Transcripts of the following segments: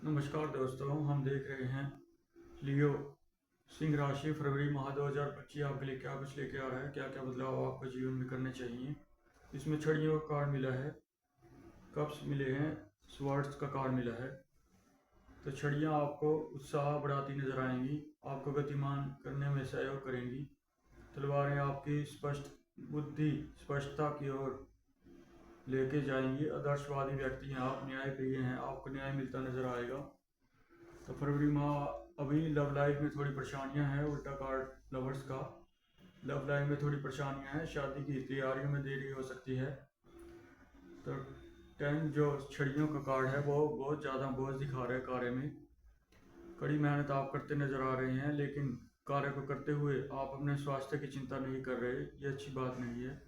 नमस्कार दोस्तों, हम देख रहे हैं लियो सिंह राशि फरवरी माह 2025 आपके लिए क्या कुछ लेके आ रहा है, क्या क्या बदलाव आपको जीवन में करने चाहिए। इसमें छड़ियों का कार्ड मिला है, कप्स मिले हैं, स्वर्ड्स का कार्ड मिला है। तो छड़ियाँ आपको उत्साह बढ़ाती नजर आएंगी, आपको गतिमान करने में सहयोग करेंगी। तलवारें आपकी स्पष्ट बुद्धि स्पष्टता की ओर लेके जाएंगी। आदर्शवादी व्यक्ति हैं आप, न्याय प्रिय हैं, आपको न्याय मिलता नजर आएगा। तो फरवरी माह अभी लव लाइफ में थोड़ी परेशानियां हैं, उल्टा कार्ड लवर्स का। लव लाइफ में थोड़ी परेशानियां हैं, शादी की तैयारियों में देरी हो सकती है। तो 10 जो छड़ियों का कार्ड है वो बहुत ज़्यादा बोझ दिखा रहा है कार्य में। कड़ी मेहनत आप करते नजर आ रहे हैं, लेकिन कार्य को करते हुए आप अपने स्वास्थ्य की चिंता नहीं कर रहे, ये अच्छी बात नहीं है।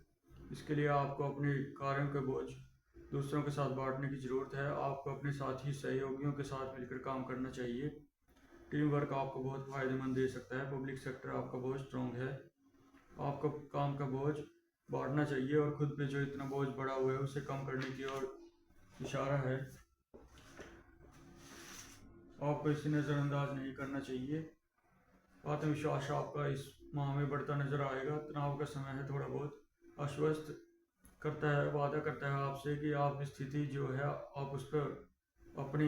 इसके लिए आपको अपने कार्यों के बोझ दूसरों के साथ बांटने की ज़रूरत है। आपको अपने साथी सहयोगियों के साथ मिलकर काम करना चाहिए। टीम वर्क आपको बहुत फायदेमंद दे सकता है। पब्लिक सेक्टर आपका बहुत स्ट्रॉन्ग है। आपको काम का बोझ बांटना चाहिए और खुद पे जो इतना बोझ बढ़ा हुआ है उसे कम करने की ओर इशारा है। आपको इसे नज़रअंदाज नहीं करना चाहिए। आत्मविश्वास आपका इस माह में बढ़ता नजर आएगा। तनाव का समय है, थोड़ा बहुत आश्वस्त करता है, वादा करता है आपसे कि आप स्थिति जो है आप उस पर अपनी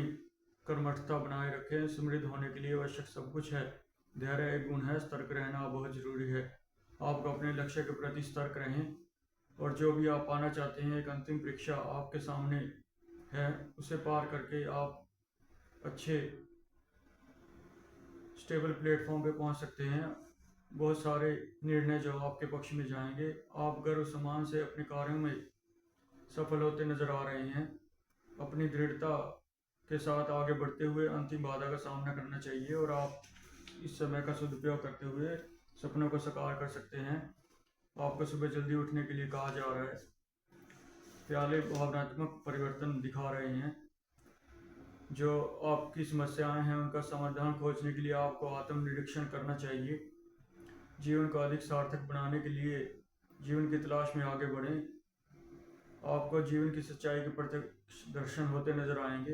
कर्मठता बनाए रखें। समृद्ध होने के लिए आवश्यक सब कुछ है। धैर्य एक गुण है, सतर्क रहना बहुत जरूरी है। आपको अपने लक्ष्य के प्रति सतर्क रहें और जो भी आप पाना चाहते हैं, एक अंतिम परीक्षा आपके सामने है, उसे पार करके आप अच्छे स्टेबल प्लेटफॉर्म पे पहुंच सकते हैं। बहुत सारे निर्णय जो आपके पक्ष में जाएंगे। आप गर्व सम्मान से अपने कार्यों में सफल होते नजर आ रहे हैं। अपनी दृढ़ता के साथ आगे बढ़ते हुए अंतिम बाधा का सामना करना चाहिए और आप इस समय का सदुपयोग करते हुए सपनों को साकार कर सकते हैं। आपको सुबह जल्दी उठने के लिए कहा जा रहा है। प्याले भावनात्मक परिवर्तन दिखा रहे हैं। जो आपकी समस्याएं हैं उनका समाधान खोजने के लिए आपको आत्मनिरीक्षण करना चाहिए। जीवन को अधिक सार्थक बनाने के लिए जीवन की तलाश में आगे बढ़ें। आपको जीवन की सच्चाई के प्रत्यक्ष दर्शन होते नजर आएंगे।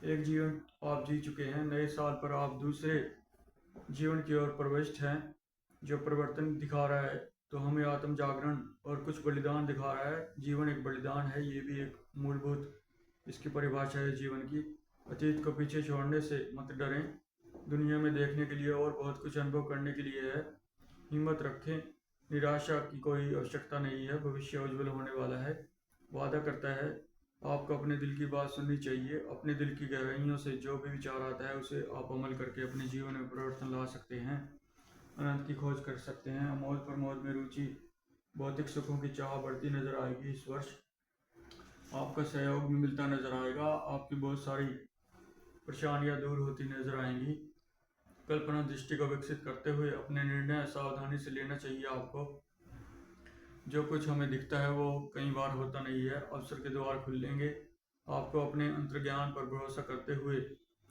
एक जीवन आप जी चुके हैं, नए साल पर आप दूसरे जीवन की ओर प्रविष्ट हैं जो परिवर्तन दिखा रहा है। तो हमें आत्म जागरण और कुछ बलिदान दिखा रहा है। जीवन एक बलिदान है, ये भी एक मूलभूत इसकी परिभाषा है जीवन की। अतीत को पीछे छोड़ने से मत डरें, दुनिया में देखने के लिए और बहुत कुछ अनुभव करने के लिए है। हिम्मत रखें, निराशा की कोई आवश्यकता नहीं है, भविष्य उज्जवल होने वाला है। वादा करता है आपको अपने दिल की बात सुननी चाहिए। अपने दिल की गहराइयों से जो भी विचार आता है उसे आप अमल करके अपने जीवन में परिवर्तन ला सकते हैं, अनंत की खोज कर सकते हैं। अमोद प्रमोद में रुचि, भौतिक सुखों की चाह बढ़ती नजर आएगी। इस वर्ष आपका सहयोग भी मिलता नजर आएगा। आपकी बहुत सारी परेशानियां दूर होती नजर आएंगी। कल्पना दृष्टि को विकसित करते हुए अपने निर्णय सावधानी से लेना चाहिए। आपको जो कुछ हमें दिखता है वो कई बार होता नहीं है। अवसर के द्वार खुलेंगे। आपको अपने अंतर्ज्ञान पर भरोसा करते हुए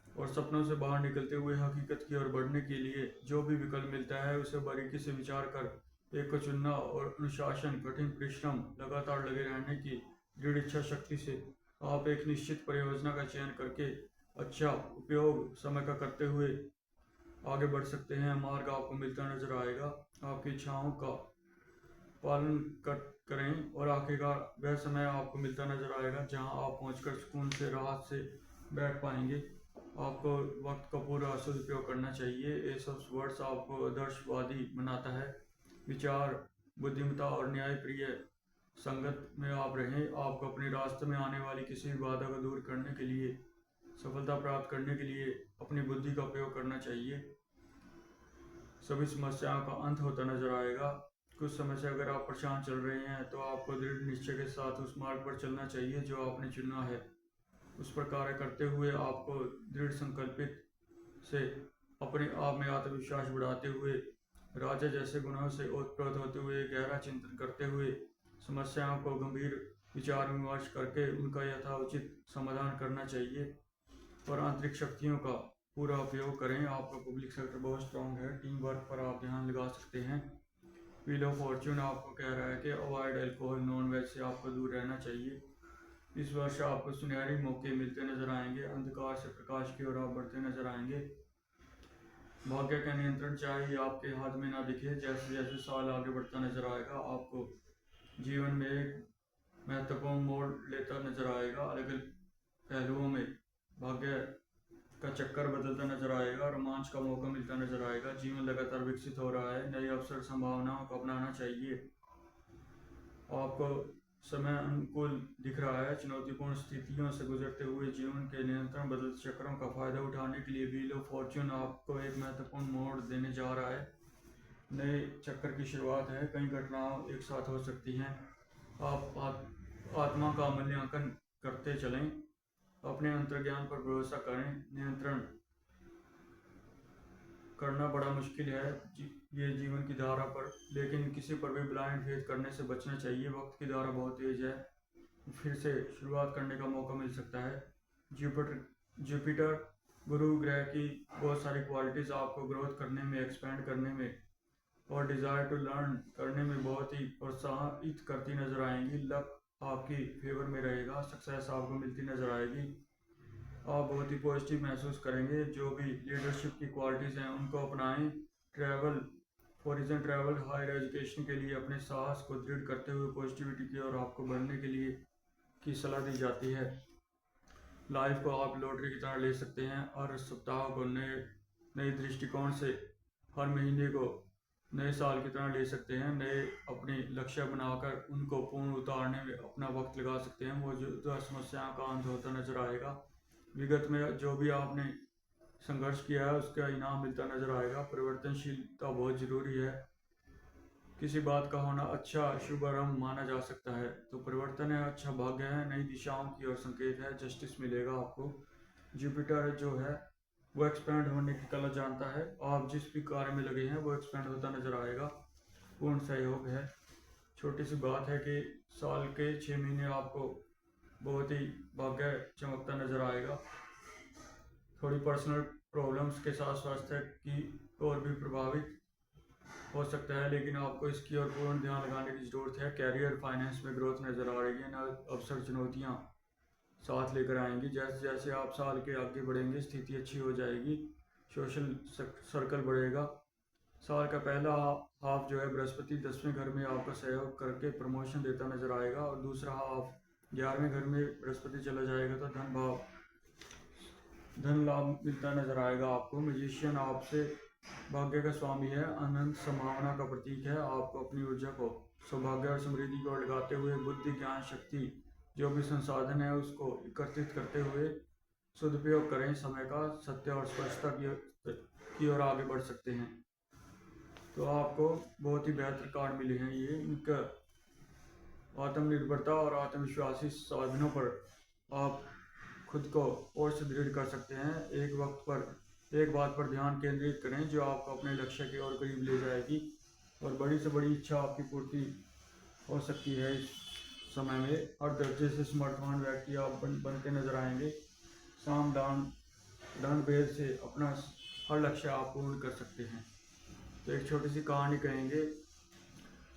और सपनों से बाहर निकलते हुए हकीकत की ओर बढ़ने के लिए जो भी विकल्प मिलता है उसे बारीकी से विचार कर एक को चुनना और अनुशासन, कठिन परिश्रम, लगातार लगे रहने की दृढ़ इच्छा शक्ति से आप एक निश्चित परियोजना का चयन करके अच्छा उपयोग समय का करते हुए आगे बढ़ सकते हैं। मार्ग आपको मिलता नजर आएगा। आपकी इच्छाओं का पालन करें और आखिरकार वह समय आपको मिलता नजर आएगा जहां आप पहुंचकर सुकून से राहत से बैठ पाएंगे। आपको वक्त का पूरा सदुपयोग करना चाहिए। ये सब वर्ड्स आपको आदर्शवादी बनाता है। विचार, बुद्धिमत्ता और न्यायप्रिय संगत में आप रहें। आपको अपने रास्ते में आने वाली किसी भी बाधा को दूर करने के लिए, सफलता प्राप्त करने के लिए अपनी बुद्धि का उपयोग करना चाहिए। सभी समस्याओं का अंत होता नजर आएगा। कुछ समय से अगर आप परेशान चल रहे हैं तो आपको दृढ़ निश्चय के साथ उस मार्ग पर चलना चाहिए जो आपने चुना है। उस पर कार्य करते हुए आपको दृढ़ संकल्पित से अपने आप में आत्मविश्वास बढ़ाते हुए, राजा जैसे गुणों से ओतप्रोत होते हुए, गहरा चिंतन करते हुए, समस्याओं को गंभीर विचार विमर्श करके उनका यथाउचित समाधान करना चाहिए और आंतरिक शक्तियों का पूरा उपयोग करें। आपका पब्लिक सेक्टर बहुत स्ट्रांग है। टीम वर्क पर आप ध्यान लगा सकते हैं। व्हील ऑफ फॉर्च्यून आपको कह रहा है कि अवॉइड अल्कोहल, नॉन वेज से आपको दूर रहना चाहिए। इस वर्ष आपको सुनहरी मौके मिलते नजर आएंगे। अंधकार से प्रकाश की ओर आप बढ़ते नजर आएंगे। भाग्य का नियंत्रण चाहे आपके हाथ में ना दिखे, जैसे जैसे साल आगे बढ़ता नजर आएगा आपको जीवन में एक महत्वपूर्ण मोड़ लेता नजर आएगा। अलग अलग पहलुओं में भाग्य का चक्कर बदलता नजर आएगा। रोमांच का मौका मिलता नजर आएगा। जीवन लगातार विकसित हो रहा है। नए अवसर संभावनाओं को अपनाना चाहिए। आपको समय अनुकूल दिख रहा है। चुनौतीपूर्ण स्थितियों से गुजरते हुए जीवन के नियंत्रण बदलते चक्रों का फायदा उठाने के लिए व्हील ऑफ फॉर्च्यून आपको एक महत्वपूर्ण मोड़ देने जा रहा है। नए चक्कर की शुरुआत है। कई घटनाएं एक साथ हो सकती हैं। आप आत्मा का मूल्यांकन करते चलें। अपने अंतर्ज्ञान पर भरोसा करें। नियंत्रण करना बड़ा मुश्किल है ये जीवन की धारा पर, लेकिन किसी पर भी ब्लाइंड फेथ करने से बचना चाहिए। वक्त की धारा बहुत तेज है। फिर से शुरुआत करने का मौका मिल सकता है। जुपिटर गुरु ग्रह की बहुत सारी क्वालिटीज आपको ग्रोथ करने में, एक्सपेंड करने में और डिज़ायर टू लर्न करने में बहुत ही प्रोत्साहित करती नजर आएंगी। लक आपकी फेवर में रहेगा। सक्सेस आपको मिलती नजर आएगी। आप बहुत ही पॉजिटिव महसूस करेंगे। जो भी लीडरशिप की क्वालिटीज़ हैं उनको अपनाएं। Travel foreign travel higher education के लिए अपने साहस को दृढ़ करते हुए पॉजिटिविटी की ओर आपको बढ़ने के लिए की सलाह दी जाती है। लाइफ को आप लॉटरी की तरह ले सकते हैं। हर सप्ताह को नए दृष्टिकोण से, हर महीने को नए साल की तरह ले सकते हैं। नए अपने लक्ष्य बनाकर उनको पूर्ण उतारने में अपना वक्त लगा सकते हैं। मौजूदा समस्याओं का अंत होता नजर आएगा। विगत में जो भी आपने संघर्ष किया है उसका इनाम मिलता नजर आएगा। परिवर्तनशीलता बहुत जरूरी है। किसी बात का होना अच्छा शुभ आरंभ माना जा सकता है। तो परिवर्तन है, अच्छा भाग्य है, नई दिशाओं की ओर संकेत है। जस्टिस मिलेगा आपको। जुपिटर जो है वो एक्सपेंड होने की कला जानता है। आप जिस भी कार्य में लगे हैं वो एक्सपेंड होता नजर आएगा। पूर्ण सहयोग है। छोटी सी बात है कि साल के 6 महीने आपको बहुत ही भाग्य चमकता नजर आएगा। थोड़ी पर्सनल प्रॉब्लम्स के साथ स्वास्थ्य की ओर भी प्रभावित हो सकता है, लेकिन आपको इसकी ओर पूर्ण ध्यान लगाने की जरूरत है। कैरियर फाइनेंस में ग्रोथ नजर आ रही है। न अवसर चुनौतियां साथ लेकर आएंगी। जैसे जैसे आप साल के आगे बढ़ेंगे स्थिति अच्छी हो जाएगी। सोशल सर्कल बढ़ेगा। साल का पहला हाफ जो है बृहस्पति 10वें घर में आपका सहयोग करके प्रमोशन देता नजर आएगा और दूसरा हाफ 11वें घर में बृहस्पति चला जाएगा तो धन लाभ मिलता नजर आएगा आपको। मैजिशियन आपसे भाग्य का स्वामी है। अनंत संभावना का प्रतीक है। आपको अपनी ऊर्जा को सौभाग्य और समृद्धि को लगाते हुए बुद्धि ज्ञान शक्ति जो भी संसाधन है उसको एकत्रित करते हुए सदुपयोग करें। समय का सत्य और स्पष्टता की ओर आगे बढ़ सकते हैं। तो आपको बहुत ही बेहतर कार्ड मिले हैं ये। इनका आत्मनिर्भरता और आत्मविश्वासी साधनों पर आप खुद को और सुदृढ़ कर सकते हैं। एक बात पर ध्यान केंद्रित करें जो आपको अपने लक्ष्य की ओर करीब ले जाएगी और बड़ी से बड़ी इच्छा आपकी पूर्ति हो सकती है। इस समय में हर दर्जे से समर्थवान व्यक्ति आप बनते नजर आएंगे। साम दान भेद से अपना हर लक्ष्य आप पूर्ण कर सकते हैं। तो एक छोटी सी कहानी कहेंगे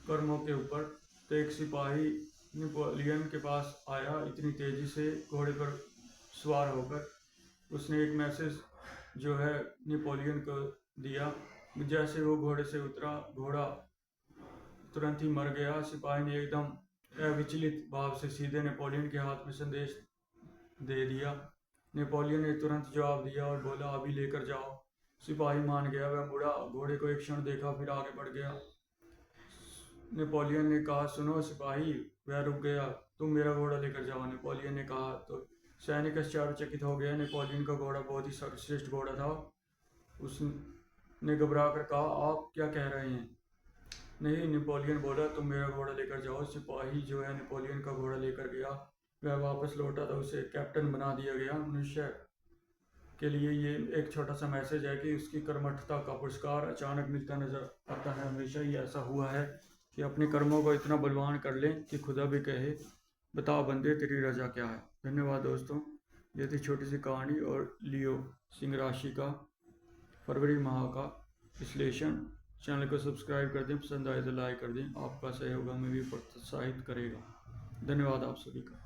कर्मों के ऊपर। तो एक सिपाही नेपोलियन के पास आया इतनी तेजी से घोड़े पर सवार होकर। उसने एक मैसेज जो है नेपोलियन को दिया। जैसे वो घोड़े से उतरा घोड़ा तुरंत ही मर गया। सिपाही ने एकदम अविचलित भाव से सीधे नेपोलियन के हाथ में संदेश दे दिया। नेपोलियन ने तुरंत जवाब दिया और बोला अभी लेकर जाओ। सिपाही मान गया। वह मुड़ा, घोड़े को एक क्षण देखा, फिर आगे बढ़ गया। नेपोलियन ने कहा सुनो सिपाही। वह रुक गया। तुम मेरा घोड़ा लेकर जाओ, नेपोलियन ने कहा। तो सैनिक आश्चर्यचकित हो गया। नेपोलियन का घोड़ा बहुत ही सर्वश्रेष्ठ घोड़ा था। उसने घबरा कर कहा आप क्या कह रहे हैं? नहीं, नेपोलियन बोला तुम मेरा घोड़ा लेकर जाओ। सिपाही जो है नेपोलियन का घोड़ा लेकर गया। वह वापस लौटा तो उसे कैप्टन बना दिया गया। मनुष्य के लिए ये एक छोटा सा मैसेज है कि उसकी कर्मठता का पुरस्कार अचानक मिलता नजर आता है। हमेशा ही ऐसा हुआ है कि अपने कर्मों को इतना बलवान कर लें कि खुदा भी कहे बता बंदे तेरी रजा क्या है। धन्यवाद दोस्तों। ये थी छोटी सी कहानी और लियो सिंह राशि का फरवरी माह का विश्लेषण। चैनल को सब्सक्राइब कर दें, पसंद आए तो लाइक कर दें। आपका सहयोग हमें भी प्रोत्साहित करेगा। धन्यवाद आप सभी का।